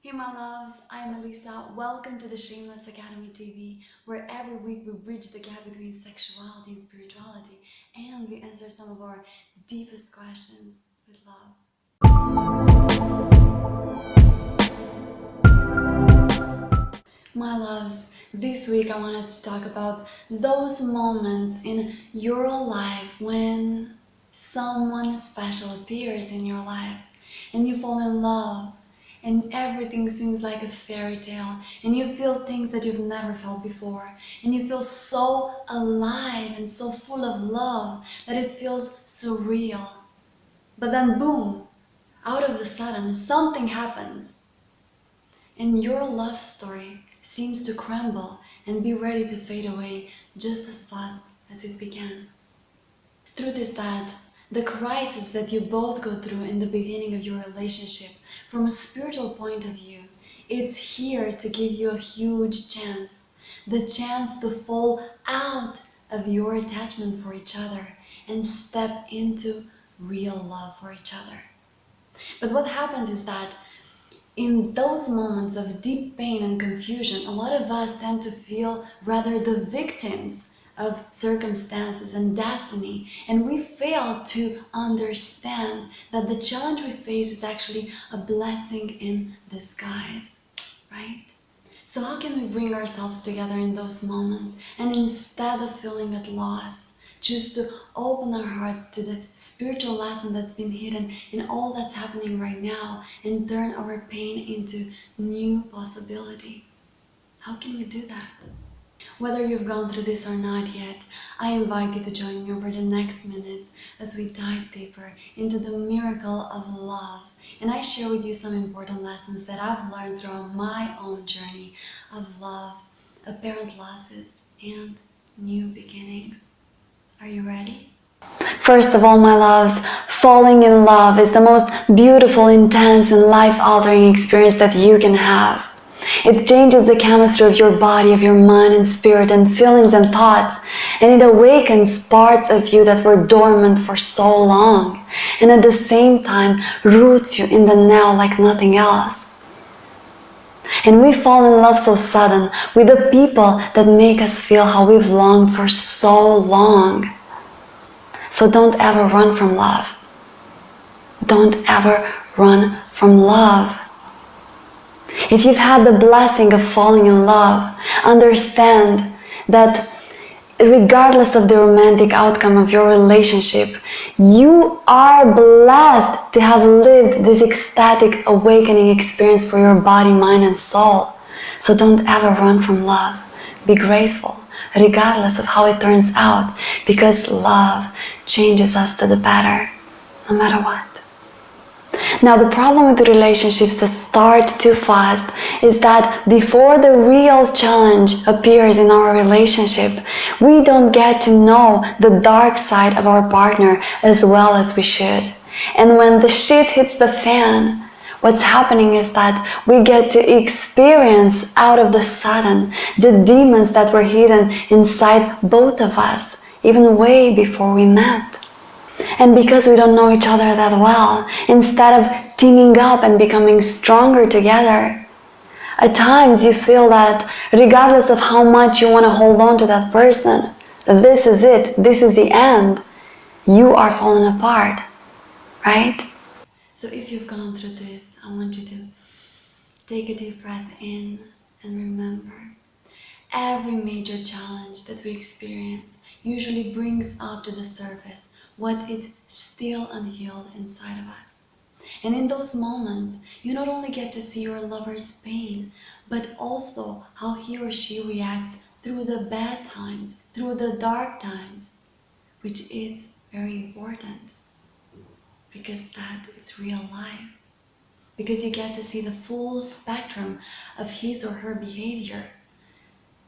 Hey my loves, I'm Elisa. Welcome to the Shameless Academy TV, where every week we bridge the gap between sexuality and spirituality, and we answer some of our deepest questions with love. My loves, this week I want us to talk about those moments in your life when someone special appears in your life and you fall in love. And everything seems like a fairy tale, and you feel things that you've never felt before, and you feel so alive and so full of love that it feels surreal. But then boom, out of the sudden something happens, and your love story seems to crumble and be ready to fade away just as fast as it began. Truth is that the crisis that you both go through in the beginning of your relationship, from a spiritual point of view, it's here to give you a huge chance. The chance to fall out of your attachment for each other and step into real love for each other. But what happens is that in those moments of deep pain and confusion, a lot of us tend to feel rather the victims of circumstances and destiny, and we fail to understand that the challenge we face is actually a blessing in disguise, right? So how can we bring ourselves together in those moments and instead of feeling at loss, choose to open our hearts to the spiritual lesson that's been hidden in all that's happening right now and turn our pain into new possibility? How can we do that? Whether you've gone through this or not yet, I invite you to join me over the next minutes as we dive deeper into the miracle of love. And I share with you some important lessons that I've learned throughout my own journey of love, apparent losses, and new beginnings. Are you ready? First of all, my loves, falling in love is the most beautiful, intense, and life-altering experience that you can have. It changes the chemistry of your body, of your mind and spirit and feelings and thoughts, and it awakens parts of you that were dormant for so long, and at the same time roots you in the now like nothing else. And we fall in love so sudden with the people that make us feel how we've longed for so long. So don't ever run from love. Don't ever run from love. If you've had the blessing of falling in love, understand that regardless of the romantic outcome of your relationship, you are blessed to have lived this ecstatic awakening experience for your body, mind, and soul. So don't ever run from love. Be grateful, regardless of how it turns out, because love changes us to the better, no matter what. Now, the problem with the relationships that start too fast is that before the real challenge appears in our relationship, we don't get to know the dark side of our partner as well as we should. And when the shit hits the fan, what's happening is that we get to experience out of the sudden the demons that were hidden inside both of us, even way before we met. And because we don't know each other that well, instead of teaming up and becoming stronger together, at times you feel that regardless of how much you want to hold on to that person, this is it, this is the end, you are falling apart, right? So if you've gone through this, I want you to take a deep breath in and remember, every major challenge that we experience usually brings up to the surface what is still unhealed inside of us. And in those moments, you not only get to see your lover's pain, but also how he or she reacts through the bad times, through the dark times, which is very important, because that is real life. Because you get to see the full spectrum of his or her behavior,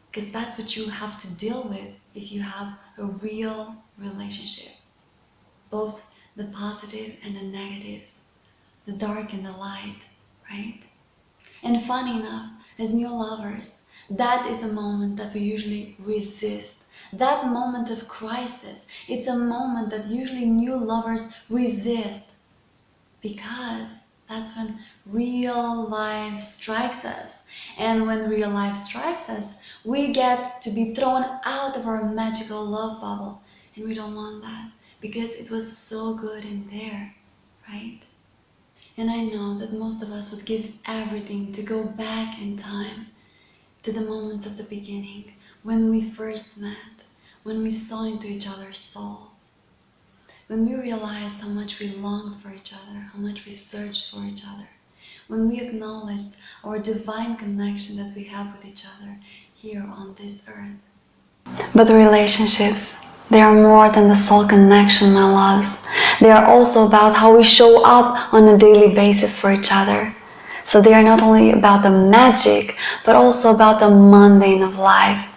because that's what you have to deal with if you have a real relationship. Both the positive and the negatives, the dark and the light, right? And funny enough, as new lovers, that is a moment that we usually resist. That moment of crisis, it's a moment that usually new lovers resist because That's when real life strikes us. And when real life strikes us, we get to be thrown out of our magical love bubble. And we don't want that because it was so good in there, right? And I know that most of us would give everything to go back in time to the moments of the beginning, when we first met, when we saw into each other's souls, when we realized how much we longed for each other, how much we searched for each other, when we acknowledged our divine connection that we have with each other here on this earth. But relationships, they are more than the soul connection, my loves. They are also about how we show up on a daily basis for each other. So they are not only about the magic, but also about the mundane of life.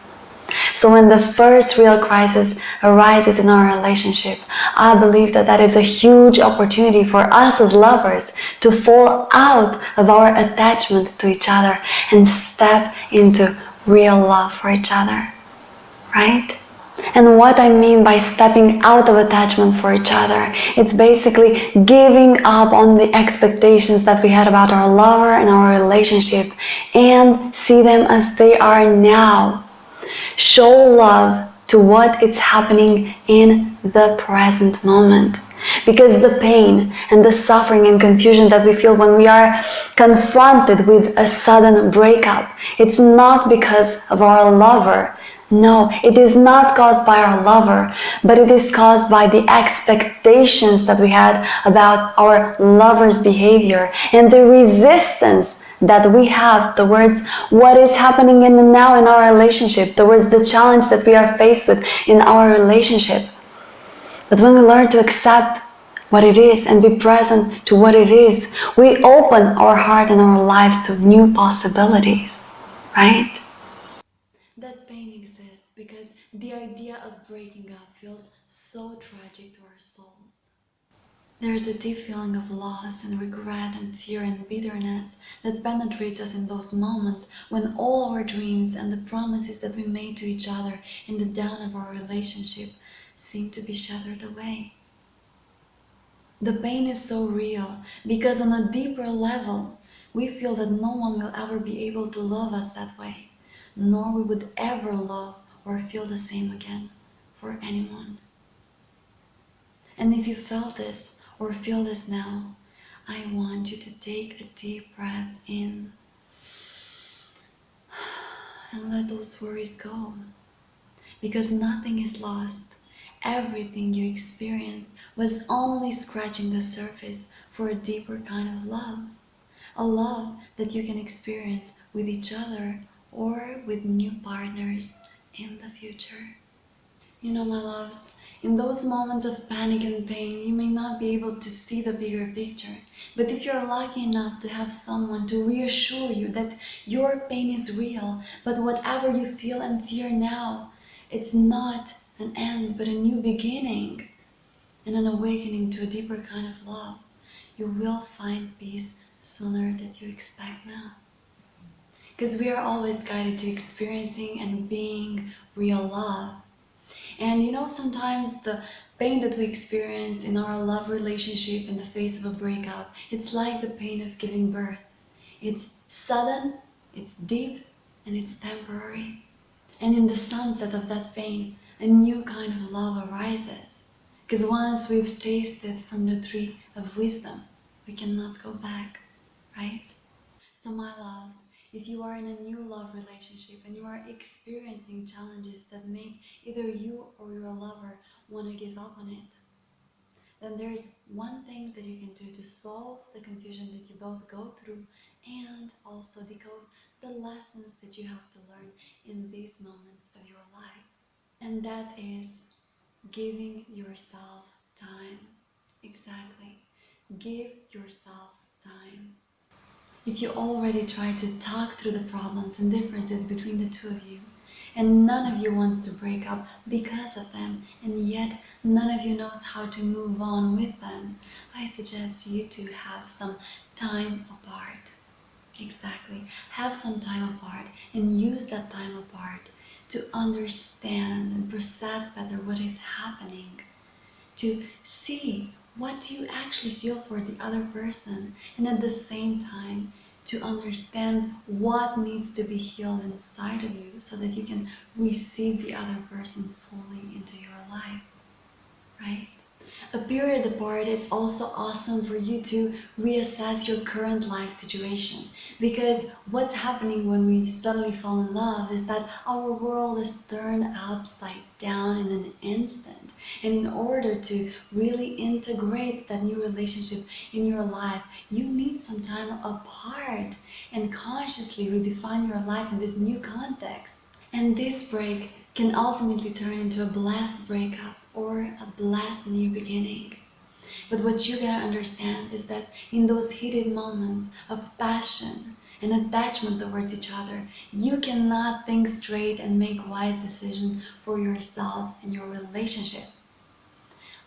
So when the first real crisis arises in our relationship, I believe that that is a huge opportunity for us as lovers to fall out of our attachment to each other and step into real love for each other, right? And what I mean by stepping out of attachment for each other, it's basically giving up on the expectations that we had about our lover and our relationship and see them as they are now. Show love to what is happening in the present moment. Because the pain and the suffering and confusion that we feel when we are confronted with a sudden breakup, it's not because of our lover. No, it is not caused by our lover, but it is caused by the expectations that we had about our lover's behavior and the resistance that we have towards what is happening in the now in our relationship, towards the challenge that we are faced with in our relationship. But when we learn to accept what it is and be present to what it is, we open our heart and our lives to new possibilities, right? That pain exists because the idea of breaking up feels so tragic to our souls. There's a deep feeling of loss and regret and fear and bitterness that penetrates us in those moments when all our dreams and the promises that we made to each other in the dawn of our relationship seem to be shattered away. The pain is so real because on a deeper level, we feel that no one will ever be able to love us that way, nor we would ever love or feel the same again for anyone. And if you felt this or feel this now, I want you to take a deep breath in and let those worries go. Because nothing is lost. Everything you experienced was only scratching the surface for a deeper kind of love. A love that you can experience with each other or with new partners in the future. You know, my loves, in those moments of panic and pain, you may not be able to see the bigger picture. But if you're lucky enough to have someone to reassure you that your pain is real, but whatever you feel and fear now, it's not an end, but a new beginning and an awakening to a deeper kind of love, you will find peace sooner than you expect now. Because we are always guided to experiencing and being real love. And you know, sometimes the pain that we experience in our love relationship in the face of a breakup, it's like the pain of giving birth. It's sudden, it's deep, and it's temporary. And in the sunset of that pain, a new kind of love arises. Because once we've tasted from the tree of wisdom, we cannot go back, right? So my loves, if you are in a new love relationship and you are experiencing challenges that make either you or your lover want to give up on it, then there's one thing that you can do to solve the confusion that you both go through and also decode the lessons that you have to learn in these moments of your life. And that is giving yourself time. Exactly. Give yourself time. If you already tried to talk through the problems and differences between the two of you, and none of you wants to break up because of them, and yet none of you knows how to move on with them, I suggest you to have some time apart. Exactly. Have some time apart and use that time apart to understand and process better what is happening, to see what do you actually feel for the other person, and at the same time to understand what needs to be healed inside of you so that you can receive the other person fully into your life, right? A period apart, it's also awesome for you to reassess your current life situation, because what's happening when we suddenly fall in love is that our world is turned upside down in an instant. And in order to really integrate that new relationship in your life, you need some time apart and consciously redefine your life in this new context. And this break can ultimately turn into a blessed breakup or a blessed new beginning. But what you gotta understand is that in those heated moments of passion and attachment towards each other, you cannot think straight and make wise decisions for yourself and your relationship.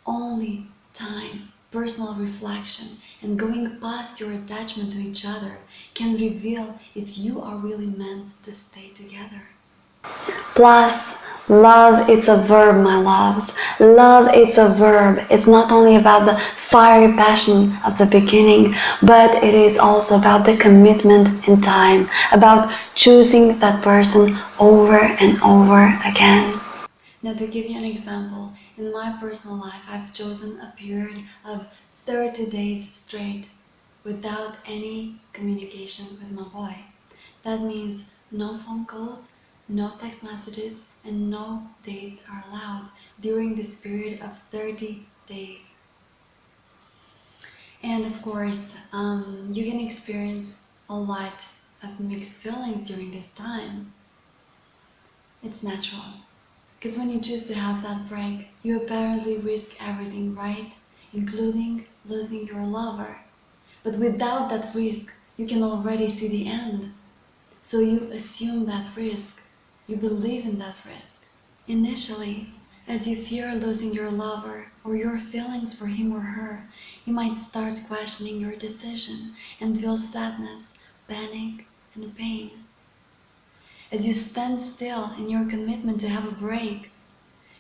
Only time, personal reflection, and going past your attachment to each other can reveal if you are really meant to stay together. Plus, love, it's a verb, my loves. Love, it's a verb. It's not only about the fiery passion of the beginning, but it is also about the commitment in time, about choosing that person over and over again. Now, to give you an example, in my personal life, I've chosen a period of 30 days straight without any communication with my boy. That means no phone calls, no text messages, and no dates are allowed during this period of 30 days. And of course, you can experience a lot of mixed feelings during this time. It's natural. Because when you choose to have that break, you apparently risk everything, right? Including losing your lover. But without that risk, you can already see the end. So you assume that risk. You believe in that risk. Initially, as you fear losing your lover or your feelings for him or her, you might start questioning your decision and feel sadness, panic, and pain. As you stand still in your commitment to have a break,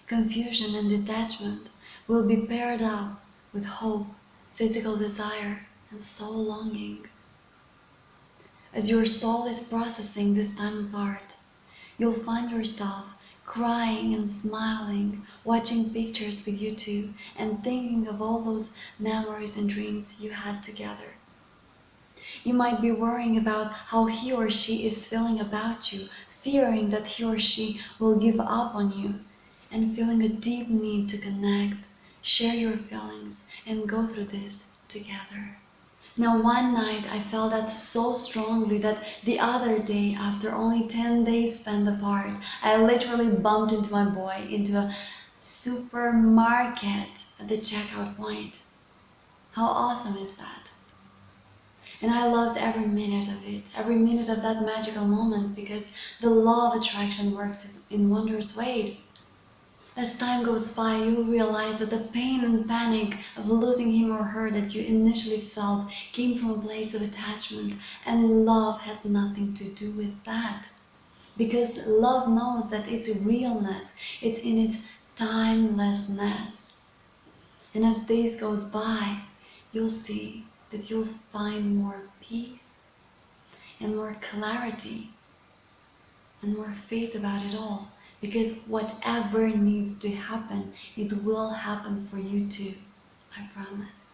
confusion and detachment will be paired up with hope, physical desire, and soul longing. As your soul is processing this time apart, you'll find yourself crying and smiling, watching pictures with you two, and thinking of all those memories and dreams you had together. You might be worrying about how he or she is feeling about you, fearing that he or she will give up on you, and feeling a deep need to connect, share your feelings, and go through this together. Now, one night I felt that so strongly that the other day, after only 10 days spent apart, I literally bumped into my boy into a supermarket at the checkout point. How awesome is that? And I loved every minute of it, every minute of that magical moment, because the law of attraction works in wondrous ways. As time goes by, you'll realize that the pain and panic of losing him or her that you initially felt came from a place of attachment, and love has nothing to do with that. Because love knows that its realness, it's in its timelessness. And as days goes by, you'll see that you'll find more peace and more clarity and more faith about it all. Because whatever needs to happen, it will happen for you too, I promise.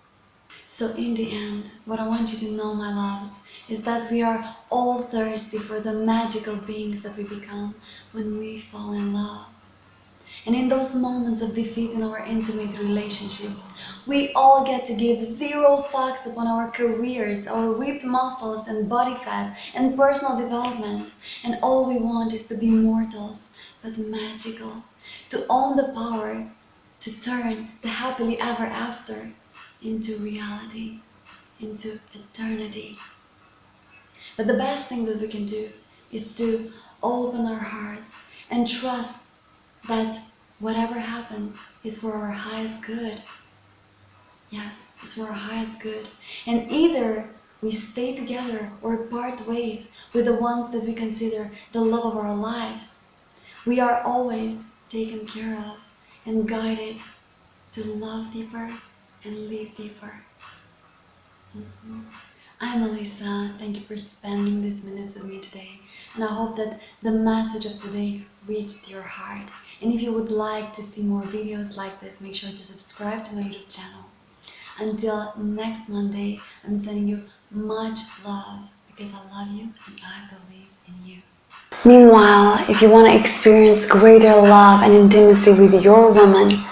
So in the end, what I want you to know, my loves, is that we are all thirsty for the magical beings that we become when we fall in love. And in those moments of defeat in our intimate relationships, we all get to give zero thoughts upon our careers, our ripped muscles and body fat and personal development. And all we want is to be mortals, but magical, to own the power to turn the happily ever after into reality, into eternity. But the best thing that we can do is to open our hearts and trust that whatever happens is for our highest good. Yes, it's for our highest good. And either we stay together or part ways with the ones that we consider the love of our lives. We are always taken care of and guided to love deeper and live deeper. I'm Elisa. Thank you for spending these minutes with me today, and I hope that the message of today reached your heart. And if you would like to see more videos like this, make sure to subscribe to my YouTube channel. Until next Monday, I'm sending you much love because I love you and I believe in you. Meanwhile, if you want to experience greater love and intimacy with your woman,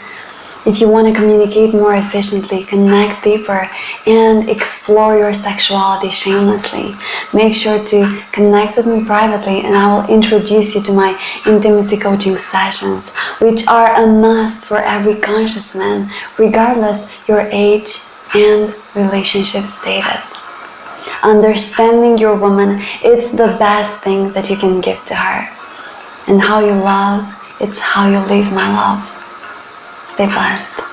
if you want to communicate more efficiently, connect deeper, and explore your sexuality shamelessly, make sure to connect with me privately and I will introduce you to my intimacy coaching sessions, which are a must for every conscious man, regardless your age and relationship status. Understanding your woman is the best thing that you can give to her. And how you love, it's how you live, my loves. Stay blessed.